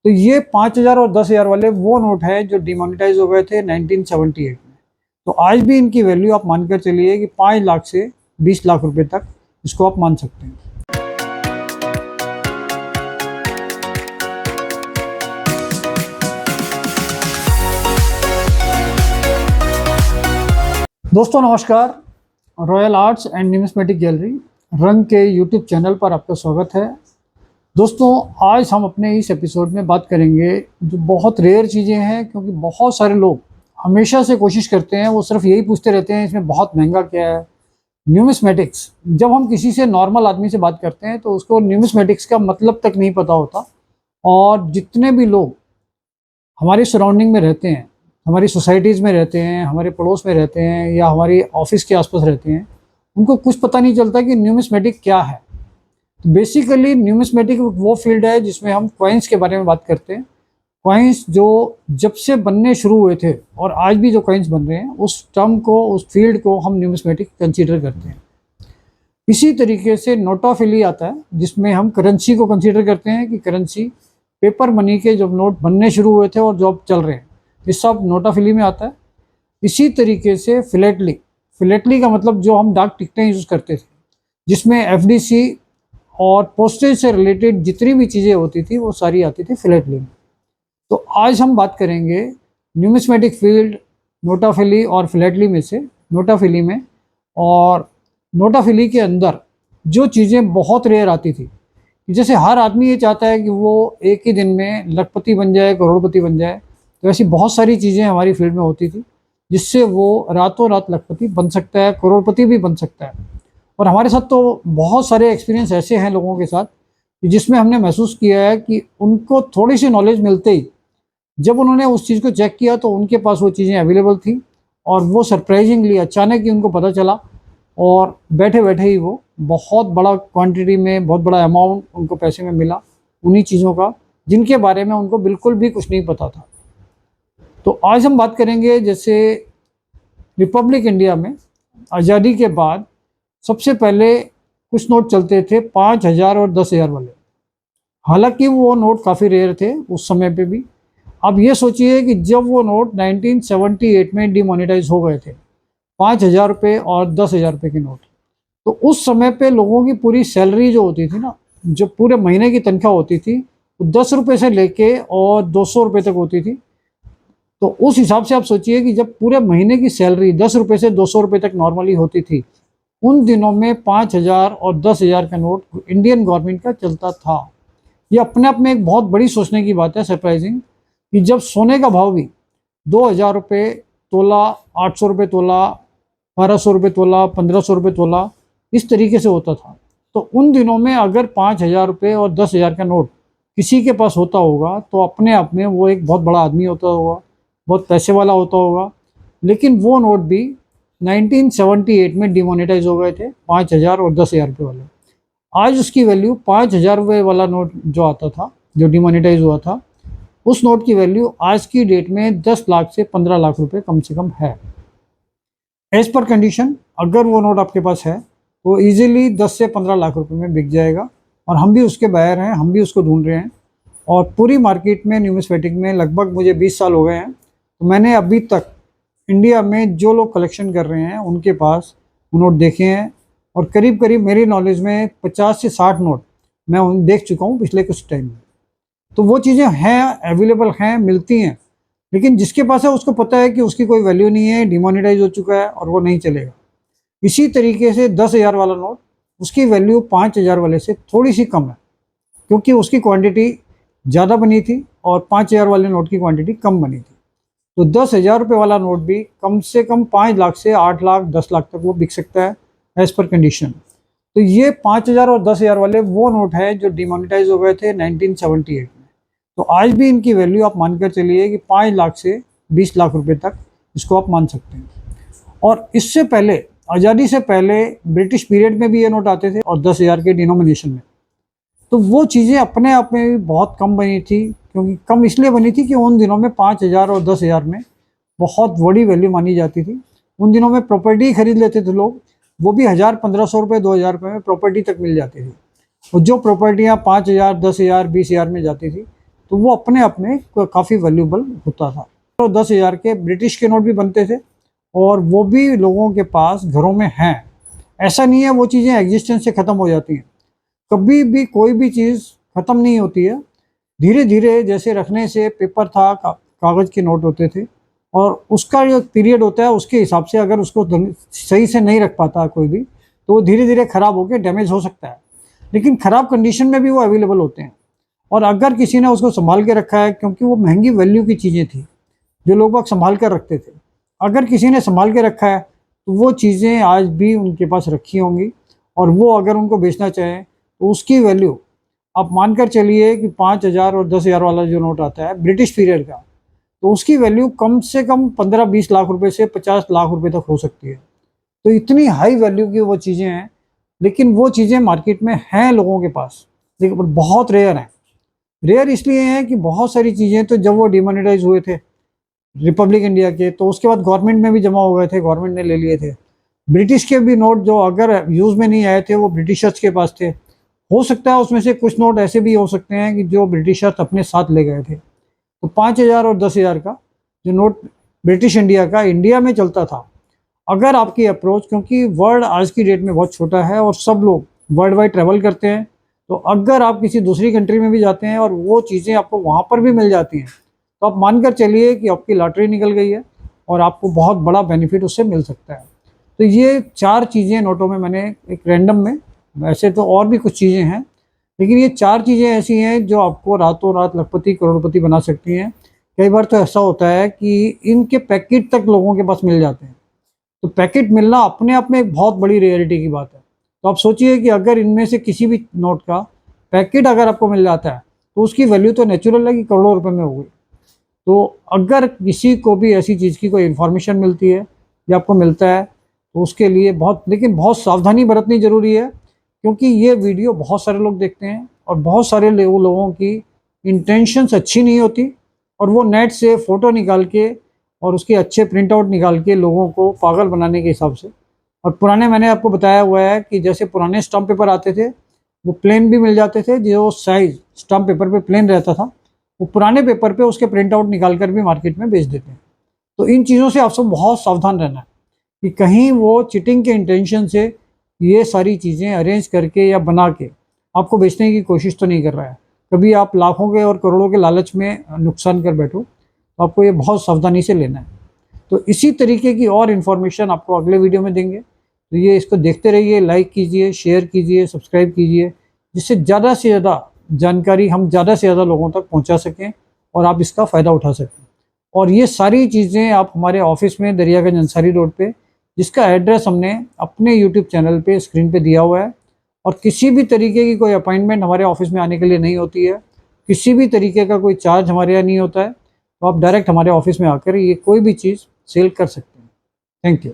तो ये 5,000 और 10,000 वाले वो नोट है जो डिमोनेटाइज हो गए थे 1978 में। तो आज भी इनकी वैल्यू आप मानकर चलिए कि 5 लाख से 20 लाख रुपए तक इसको आप मान सकते हैं। दोस्तों नमस्कार, royal arts and numismatic gallery रंग के यूट्यूब चैनल पर आपका स्वागत है। दोस्तों आज हम अपने इस एपिसोड में बात करेंगे जो बहुत रेयर चीज़ें हैं, क्योंकि बहुत सारे लोग हमेशा से कोशिश करते हैं, वो सिर्फ यही पूछते रहते हैं इसमें बहुत महंगा क्या है। न्यूमिस्मेटिक्स, जब हम किसी से नॉर्मल आदमी से बात करते हैं तो उसको न्यूमिस्मेटिक्स का मतलब तक नहीं पता होता। और जितने भी लोग हमारी सराउंडिंग में रहते हैं, हमारी सोसाइटीज़ में रहते हैं, हमारे पड़ोस में रहते हैं या हमारी ऑफिस के आसपास रहते हैं, उनको कुछ पता नहीं चलता कि न्यूमिस्मेटिक क्या है। तो बेसिकली न्यूमिस्मेटिक वो फील्ड है जिसमें हम कॉइन्स के बारे में बात करते हैं। कॉइन्स जो जब से बनने शुरू हुए थे और आज भी जो कॉइन्स बन रहे हैं, उस टर्म को, उस फील्ड को हम न्यूमिस्मेटिक कंसीडर करते हैं। इसी तरीके से नोटाफिली आता है जिसमें हम करेंसी को कंसीडर करते हैं कि करेंसी, पेपर मनी के जब नोट बनने शुरू हुए थे और जो अब चल रहे हैं, ये सब नोटाफिली में आता है। इसी तरीके से फिलेटली का मतलब जो हम डाक टिकटें यूज़ करते थे, जिसमें एफडीसी और पोस्टेज से रिलेटेड जितनी भी चीज़ें होती थी वो सारी आती थी फिलेटली में। तो आज हम बात करेंगे न्यूमिस्मेटिक फील्ड, नोटाफिली और फिलेटली में से नोटाफिली में। और नोटाफिली के अंदर जो चीज़ें बहुत रेयर आती थी, जैसे हर आदमी ये चाहता है कि वो एक ही दिन में लखपति बन जाए, करोड़पति बन जाए, तो ऐसी बहुत सारी चीज़ें हमारी फील्ड में होती थी जिससे वो रातों रात लखपति बन सकता है, करोड़पति भी बन सकता है। और हमारे साथ तो बहुत सारे एक्सपीरियंस ऐसे हैं लोगों के साथ कि जिसमें हमने महसूस किया है कि उनको थोड़ी सी नॉलेज मिलते ही जब उन्होंने उस चीज़ को चेक किया तो उनके पास वो चीज़ें अवेलेबल थी और वो सरप्राइजिंगली अचानक ही उनको पता चला और बैठे बैठे ही वो बहुत बड़ा क्वांटिटी में, बहुत बड़ा अमाउंट उनको पैसे में मिला उन्हीं चीज़ों का जिनके बारे में उनको बिल्कुल भी कुछ नहीं पता था। तो आज हम बात करेंगे जैसे रिपब्लिक इंडिया में आज़ादी के बाद सबसे पहले कुछ नोट चलते थे 5,000 और 10,000 वाले। हालांकि वो नोट काफ़ी रेयर थे उस समय पे भी। अब ये सोचिए कि जब वो नोट 1978 में डिमोनेटाइज हो गए थे, 5,000 रुपये और 10,000 रुपये के नोट, तो उस समय पे लोगों की पूरी सैलरी जो होती थी ना, जो पूरे महीने की तनख्वाह होती थी, वो 10 रुपये से लेके और 200 रुपये तक होती थी। तो उस हिसाब से आप सोचिए कि जब पूरे महीने की सैलरी 10 रुपये से 200 रुपये तक नॉर्मली होती थी, उन दिनों में 5,000 और 10,000 का नोट इंडियन गवर्नमेंट का चलता था। ये अपने आप में एक बहुत बड़ी सोचने की बात है, सरप्राइजिंग, कि जब सोने का भाव भी 2,000 रुपये तोला, 800 रुपये तोला, 1,200 रुपये तोला, 1,500 रुपये तोला, इस तरीके से होता था। तो उन दिनों में अगर 5,000 रुपये और 10,000 का नोट किसी के पास होता होगा तो अपने आप में वो एक बहुत बड़ा आदमी होता होगा, बहुत पैसे वाला होता होगा। लेकिन वो नोट भी 1978 में डिमोनेटाइज हो गए थे, 5,000 और 10,000 रुपये वाले। आज उसकी वैल्यू 5,000 रुपये वाला नोट जो आता था, जो डिमोनेटाइज हुआ था, उस नोट की वैल्यू आज की डेट में 10 लाख से 15 लाख रुपये कम से कम है। एज पर कंडीशन अगर वो नोट आपके पास है तो ईजिली 10 से 15 लाख रुपये में बिक जाएगा। और हम भी उसके बायर हैं, हम भी उसको ढूंढ रहे हैं। और पूरी मार्केट में न्यूमिस्मेटिक में लगभग मुझे 20 साल हो गए हैं, तो मैंने अभी तक इंडिया में जो लोग कलेक्शन कर रहे हैं उनके पास वो नोट देखे हैं। और करीब करीब मेरी नॉलेज में 50 से 60 नोट मैं उन देख चुका हूँ पिछले कुछ टाइम में। तो वो चीज़ें हैं, अवेलेबल हैं, मिलती हैं। लेकिन जिसके पास है उसको पता है कि उसकी कोई वैल्यू नहीं है, डिमोनेटाइज हो चुका है और वो नहीं चलेगा। इसी तरीके से 10,000 वाला नोट, उसकी वैल्यू 5,000 वाले से थोड़ी सी कम है, क्योंकि उसकी क्वांटिटी ज़्यादा बनी थी और 5,000 वाले नोट की क्वांटिटी कम बनी थी। तो 10,000 रुपये वाला नोट भी कम से कम 5 लाख से 8 लाख 10 लाख तक वो बिक सकता है एज़ पर कंडीशन। तो ये 5,000 और 10,000 वाले वो नोट है जो डिमोनेटाइज हो गए थे 1978 में। तो आज भी इनकी वैल्यू आप मानकर चलिए कि 5 लाख से 20 लाख रुपए तक इसको आप मान सकते हैं। और इससे पहले, आज़ादी से पहले ब्रिटिश पीरियड में भी ये नोट आते थे और 10,000 के डिनोमिनेशन में। तो वो चीज़ें अपने आप में भी बहुत कम बनी थी, क्योंकि कम इसलिए बनी थी कि उन दिनों में 5,000 और 10,000 में बहुत बड़ी वैल्यू मानी जाती थी। उन दिनों में प्रॉपर्टी खरीद लेते थे लोग, वो भी 1,000, 1,500 रुपये, 2,000 में प्रॉपर्टी तक मिल जाती थी। और जो प्रॉपर्टियाँ 5,000, 10,000, 20,000 में जाती थी, तो वो अपने आप में काफ़ी वैल्यूबल होता था। तो 10,000 के ब्रिटिश के नोट भी बनते थे और वो भी लोगों के पास घरों में हैं। ऐसा नहीं है वो चीज़ें एग्जिस्टेंस से ख़त्म हो जाती हैं, कभी भी कोई भी चीज़ ख़त्म नहीं होती है। धीरे धीरे जैसे रखने से पेपर था, कागज़ के नोट होते थे, और उसका जो पीरियड होता है उसके हिसाब से अगर उसको सही से नहीं रख पाता कोई भी, तो वो धीरे धीरे ख़राब होकर डैमेज हो सकता है, लेकिन ख़राब कंडीशन में भी वो अवेलेबल होते हैं। और अगर किसी ने उसको संभाल के रखा है, क्योंकि वो महंगी वैल्यू की चीज़ें थी जो लोग बाग संभाल कर रखते थे, अगर किसी ने संभाल के रखा है तो वो चीज़ें आज भी उनके पास रखी होंगी, और वो अगर उनको बेचना चाहें तो उसकी वैल्यू आप मानकर चलिए कि 5,000 और 10,000 वाला जो नोट आता है ब्रिटिश पीरियड का, तो उसकी वैल्यू कम से कम 15-20 लाख रुपए से 50 लाख रुपए तक हो सकती है। तो इतनी हाई वैल्यू की वो चीज़ें हैं, लेकिन वो चीज़ें मार्केट में हैं लोगों के पास, लेकिन बहुत रेयर हैं। रेयर इसलिए हैं कि बहुत सारी चीज़ें तो जब वो डिमोनेटाइज हुए थे रिपब्लिक इंडिया के, तो उसके बाद गवर्नमेंट में भी जमा हो गए थे, गवर्नमेंट ने ले लिए थे। ब्रिटिश के भी नोट जो अगर यूज़ में नहीं आए थे वो ब्रिटिशर्स के पास थे। हो सकता है उसमें से कुछ नोट ऐसे भी हो सकते हैं कि जो ब्रिटिशर्स अपने साथ ले गए थे। तो 5,000 और 10,000 का जो नोट ब्रिटिश इंडिया का इंडिया में चलता था, अगर आपकी अप्रोच, क्योंकि वर्ल्ड आज की डेट में बहुत छोटा है और सब लोग वर्ल्ड वाइड ट्रैवल करते हैं, तो अगर आप किसी दूसरी कंट्री में भी जाते हैं और वो चीज़ें आपको वहाँ पर भी मिल जाती हैं, तो आप मानकर चलिए कि आपकी लॉटरी निकल गई है और आपको बहुत बड़ा बेनिफिट उससे मिल सकता है। तो ये 4 चीज़ें नोटों में मैंने एक रैंडम में, वैसे तो और भी कुछ चीज़ें हैं, लेकिन ये 4 चीज़ें ऐसी हैं जो आपको रातों रात लखपति करोड़पति बना सकती हैं। कई बार तो ऐसा होता है कि इनके पैकेट तक लोगों के पास मिल जाते हैं, तो पैकेट मिलना अपने आप में एक बहुत बड़ी रेयरिटी की बात है। तो आप सोचिए कि अगर इनमें से किसी भी नोट का पैकेट अगर आपको मिल जाता है, तो उसकी वैल्यू तो नेचुरल है कि करोड़ों रुपए में होगी। तो अगर किसी को भी ऐसी चीज़ की कोई इन्फॉर्मेशन मिलती है या आपको मिलता है, तो उसके लिए लेकिन बहुत सावधानी बरतनी ज़रूरी है, क्योंकि ये वीडियो बहुत सारे लोग देखते हैं और बहुत सारे लोगों की इंटेंशंस अच्छी नहीं होती, और वो नेट से फ़ोटो निकाल के और उसके अच्छे प्रिंट आउट निकाल के लोगों को पागल बनाने के हिसाब से। और पुराने, मैंने आपको बताया हुआ है कि जैसे पुराने स्टम्प पेपर आते थे, वो प्लेन भी मिल जाते थे, जो साइज स्टम्प पेपर पे प्लेन रहता था, वो पुराने पेपर पे उसके प्रिंट आउट निकाल कर भी मार्केट में बेच देते हैं। तो इन चीज़ों से आपको बहुत सावधान रहना है कि कहीं वो चीटिंग के इंटेंशन से ये सारी चीज़ें अरेंज करके या बना के आपको बेचने की कोशिश तो नहीं कर रहा है। कभी आप लाखों के और करोड़ों के लालच में नुकसान कर बैठो, तो आपको ये बहुत सावधानी से लेना है। तो इसी तरीके की और इन्फॉर्मेशन आपको अगले वीडियो में देंगे, तो ये इसको देखते रहिए, लाइक कीजिए, शेयर कीजिए, सब्सक्राइब कीजिए, जिससे ज़्यादा से ज़्यादा जानकारी हम ज़्यादा से ज़्यादा लोगों तक पहुंचा सकें और आप इसका फ़ायदा उठा सकें। और ये सारी चीज़ें आप हमारे ऑफिस में दरियागंज अंसारी रोड पे, जिसका एड्रेस हमने अपने यूट्यूब चैनल पे स्क्रीन पे दिया हुआ है, और किसी भी तरीके की कोई अपॉइंटमेंट हमारे ऑफिस में आने के लिए नहीं होती है, किसी भी तरीके का कोई चार्ज हमारे यहाँ नहीं होता है, तो आप डायरेक्ट हमारे ऑफिस में आकर ये कोई भी चीज़ सेल कर सकते हैं। Thank you.